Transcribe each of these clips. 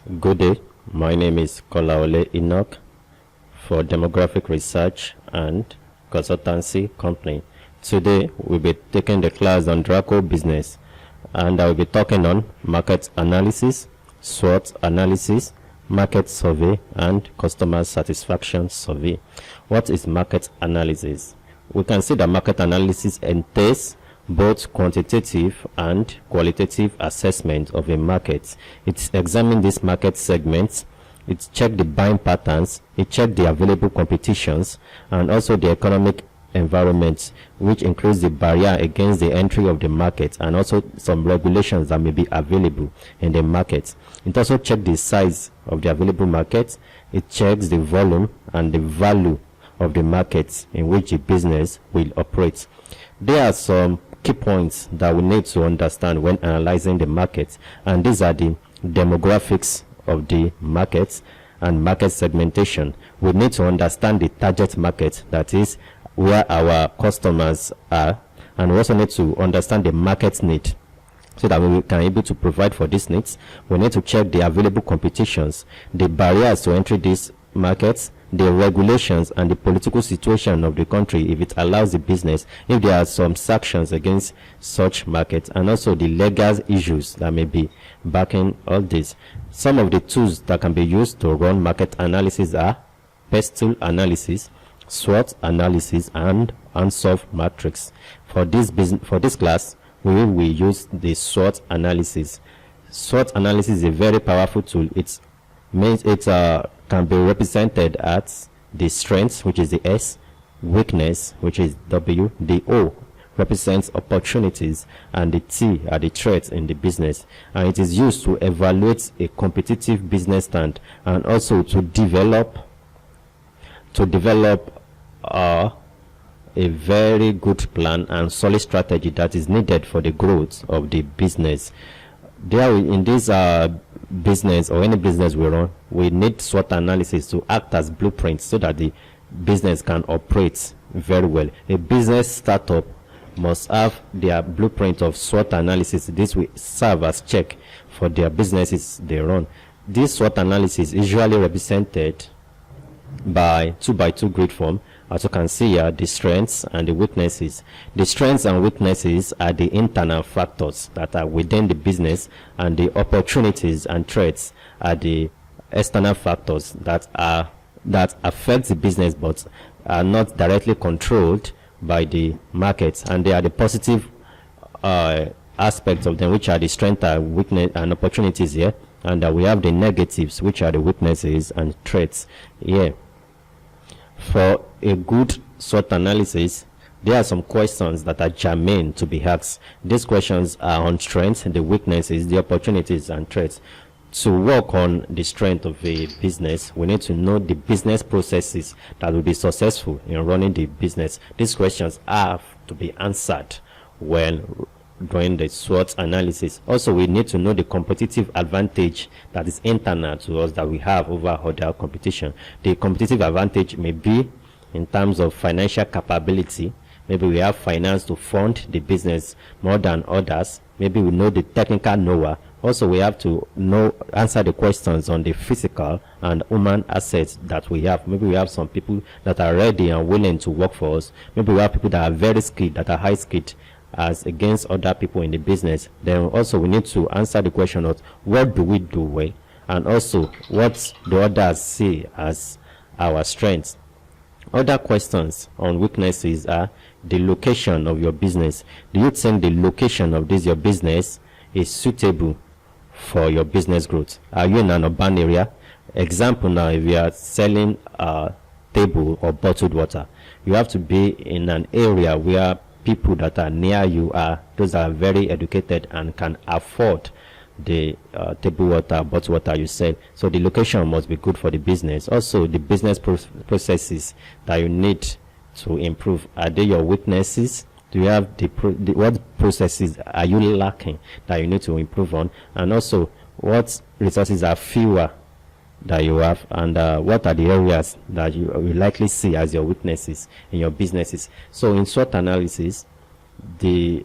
Good day, my name is Kolaole Enoch for Demographic Research and Consultancy Company. Today we'll be taking the class on Draco Business, and I will be talking on market analysis, SWOT analysis, market survey, and customer satisfaction survey. What is market analysis? We can see that market analysis entails both quantitative and qualitative assessment of a market. It examines these market segments, it checks the buying patterns, it checks the available competitions, and also the economic environment, which includes the barrier against the entry of the market and also some regulations that may be available in the market. It also checks the size of the available market, it checks the volume and the value of the markets in which the business will operate. There are some key points that we need to understand when analyzing the market, and these are the demographics of the markets and market segmentation. We need to understand the target market, that is where our customers are, and we also need to understand the market need so that we can able to provide for these needs. We need to check the available competitions, the barriers to entry these markets, the regulations and the political situation of the country, if it allows the business, if there are some sanctions against such markets, and also the legal issues that may be backing all this. Some of the tools that can be used to run market analysis are pestle analysis, SWOT analysis, and unsolved matrix. For this class, we will use the SWOT analysis. SWOT analysis is a very powerful tool. It can be represented as the strengths, which is the S, weakness, which is W, the O represents opportunities, and the T are the threats in the business. And it is used to evaluate a competitive business stand and also to develop a very good plan and solid strategy that is needed for the growth of the business. There in this business or any business we run, we need SWOT analysis to act as blueprints so that the business can operate very well. A business startup must have their blueprint of SWOT analysis. This will serve as check for their businesses they run. This SWOT analysis is usually represented by 2x2 grid form. As you can see here, the strengths and the weaknesses. The strengths and weaknesses are the internal factors that are within the business, and the opportunities and threats are the external factors that affect the business but are not directly controlled by the markets, and they are the positive aspects of them, which are the strength and weakness and opportunities here, and we have the negatives, which are the weaknesses and threats here. For a good SWOT analysis, there are some questions that are germane to be asked. These questions are on strengths, the weaknesses, the opportunities, and threats. To work on the strength of a business, we need to know the business processes that will be successful in running the business. These questions have to be answered when doing the SWOT analysis. Also, we need to know the competitive advantage that is internal to us that we have over other competition. The competitive advantage may be in terms of financial capability. Maybe we have finance to fund the business more than others. Maybe we know the technical know-how. Also, we have to answer the questions on the physical and human assets that we have. Maybe we have some people that are ready and willing to work for us. Maybe we have people that are very skilled, that are high skilled, as against other people in the business. Then also we need to answer the question of what do we do well, and also what the others see as our strengths. Other questions on weaknesses are the location of your business. Do you think the location of your business is suitable for your business growth? Are you in an urban area? Example, now if you are selling table or bottled water, you have to be in an area where people that are near you those are very educated and can afford the table water, bottled water you sell. So the location must be good for the business. Also, the business processes that you need to improve, are they your weaknesses? Do you have what processes are you lacking that you need to improve on? And also, what resources are fewer that you have, and what are the areas that you will likely see as your weaknesses in your businesses? So in SWOT analysis, the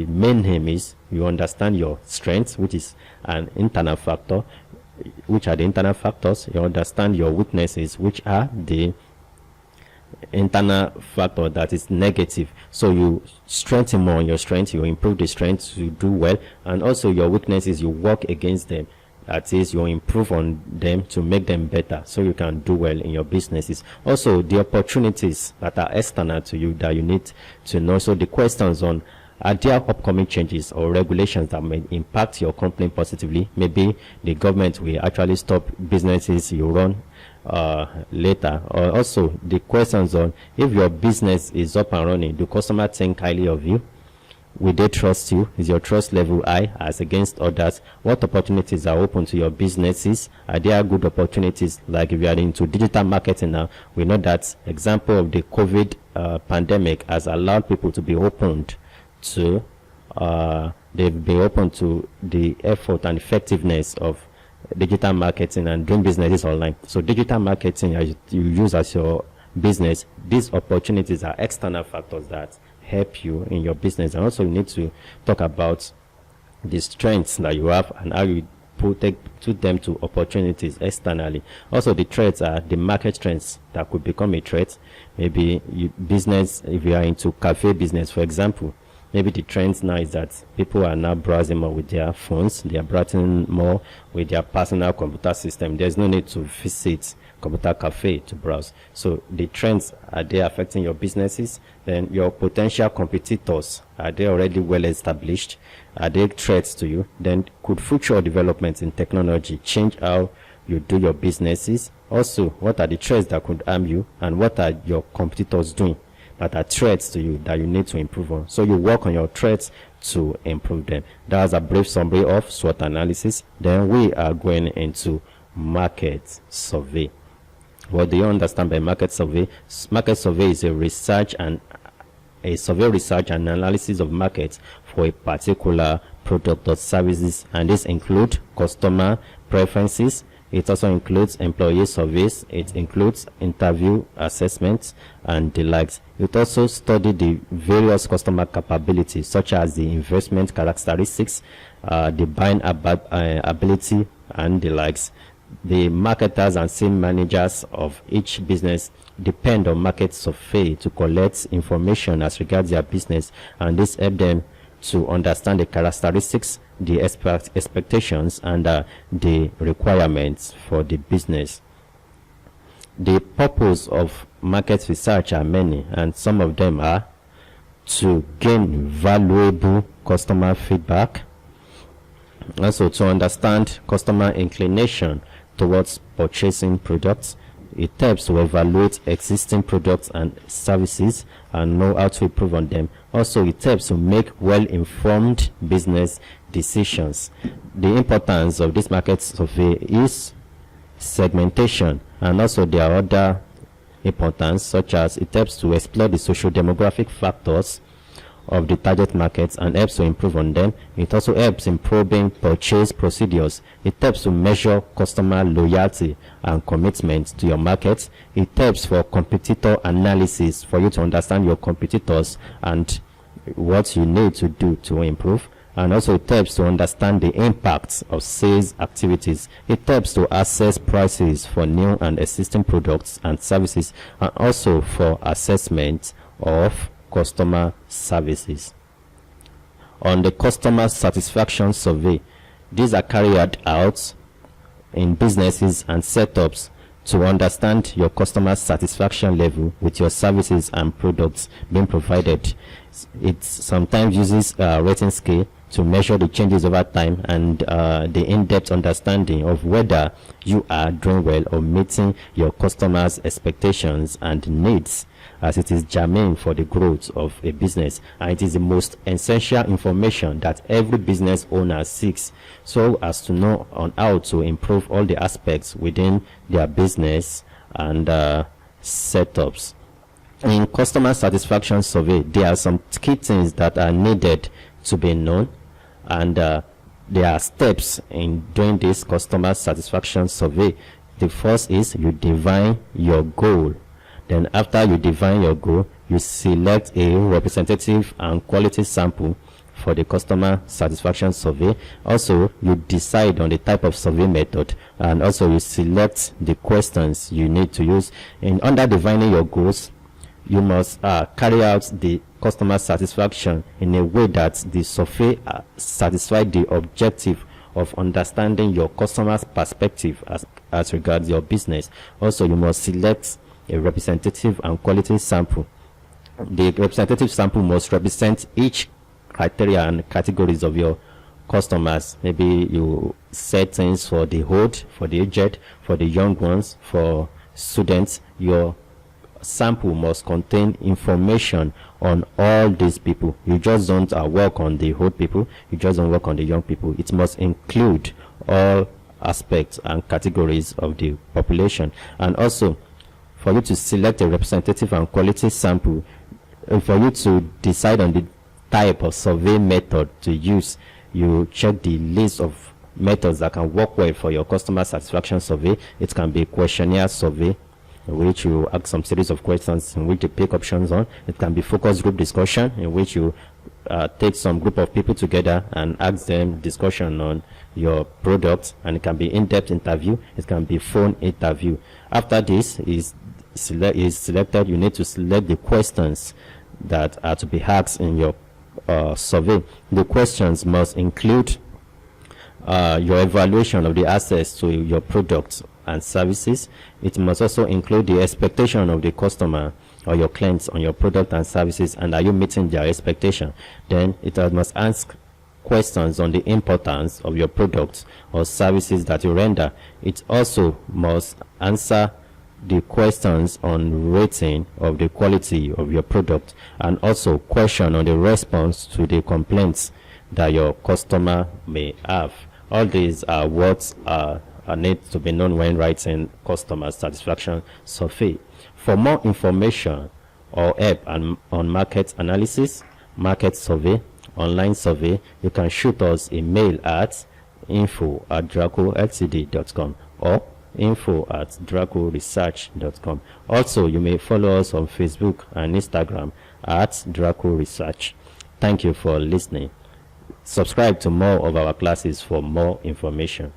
main aim is you understand your strengths, which is an internal factor, which are the internal factors. You understand your weaknesses, which are the internal factor that is negative. So you strengthen more on your strengths, you improve the strengths, you do well, and also your weaknesses, you work against them. That is, you improve on them to make them better so you can do well in your businesses. Also, the opportunities that are external to you that you need to know. So the questions on, are there upcoming changes or regulations that may impact your company positively? Maybe the government will actually stop businesses you run later. Or also the questions on, if your business is up and running, do customers think highly of you? Will they trust you? Is your trust level high as against others? What opportunities are open to your businesses? Are there good opportunities? Like if you are into digital marketing now, we know that example of the COVID pandemic has allowed people to be opened to they've been open to the effort and effectiveness of digital marketing and doing businesses online. So digital marketing, as you use as your business, these opportunities are external factors that help you in your business. And also you need to talk about the strengths that you have and how you put them to opportunities externally. Also the threats are the market trends that could become a threat. Maybe business, if you are into cafe business, for example, maybe the trends now is that people are now browsing more with their phones. They are browsing more with their personal computer system. There's no need to visit computer cafe to browse. So the trends, are they affecting your businesses? Then your potential competitors, are they already well established? Are they threats to you? Then could future developments in technology change how you do your businesses? Also, what are the threats that could harm you, and what are your competitors doing that are threats to you that you need to improve on? So you work on your threats to improve them. That's a brief summary of SWOT analysis. Then we are going into market survey. What do you understand by market survey? Market survey is a research and analysis of markets for a particular product or services, and this includes customer preferences. It also includes employee surveys. It includes interview assessments and the likes. It also studies the various customer capabilities, such as the investment characteristics, the buying ability, and the likes. The marketers and sales managers of each business depend on market survey to collect information as regards their business, and this helps them to understand the characteristics, the expectations, and the requirements for the business. The purpose of market research are many, and some of them are to gain valuable customer feedback, also to understand customer inclination towards purchasing products. It helps to evaluate existing products and services and know how to improve on them. Also, it helps to make well-informed business decisions. The importance of this market survey is segmentation, and also there are other importance, such as it helps to explore the social demographic factors of the target markets and helps to improve on them. It also helps in probing purchase procedures. It helps to measure customer loyalty and commitment to your market. It helps for competitor analysis, for you to understand your competitors and what you need to do to improve. And also it helps to understand the impacts of sales activities. It helps to assess prices for new and existing products and services, and also for assessment of customer services. On the customer satisfaction survey, these are carried out in businesses and setups to understand your customer satisfaction level with your services and products being provided. It sometimes uses a rating scale to measure the changes over time and the in-depth understanding of whether you are doing well or meeting your customers' expectations and needs, as it is germane for the growth of a business, and it is the most essential information that every business owner seeks, so as to know on how to improve all the aspects within their business and setups. In customer satisfaction survey, there are some key things that are needed to be known, and there are steps in doing this customer satisfaction survey. The first is you define your goal. Then after you define your goal, you select a representative and quality sample for the customer satisfaction survey. Also, you decide on the type of survey method, and also you select the questions you need to use. In under defining your goals, you must carry out the customer satisfaction in a way that the survey satisfy the objective of understanding your customer's perspective as regards your business. Also, you must select a representative and quality sample. The representative sample must represent each criteria and categories of your customers. Maybe you set things for the old, for the aged, for the young ones, for students. Your sample must contain information on all these people. You just don't work on the old people, you just don't work on the young people. It must include all aspects and categories of the population. And also, for you to select a representative and quality sample, for you to decide on the type of survey method to use, you check the list of methods that can work well for your customer satisfaction survey. It can be a questionnaire survey, in which you ask some series of questions in which you pick options on. It can be focus group discussion, in which you take some group of people together and ask them discussion on your product. And it can be in-depth interview. It can be phone interview. After this is selected, you need to select the questions that are to be asked in your survey. The questions must include your evaluation of the access to your products and services. It must also include the expectation of the customer or your clients on your product and services, and are you meeting their expectation. Then it must ask questions on the importance of your products or services that you render. It also must answer the questions on rating of the quality of your product, and also question on the response to the complaints that your customer may have. All these are what need to be known when writing customer satisfaction survey. For more information or help on market analysis, market survey, online survey, you can shoot us a mail at info@dracoltd.com or info@dracoresearch.com. Also, you may follow us on Facebook and Instagram at Draco Research. Thank you for listening. Subscribe to more of our classes for more information.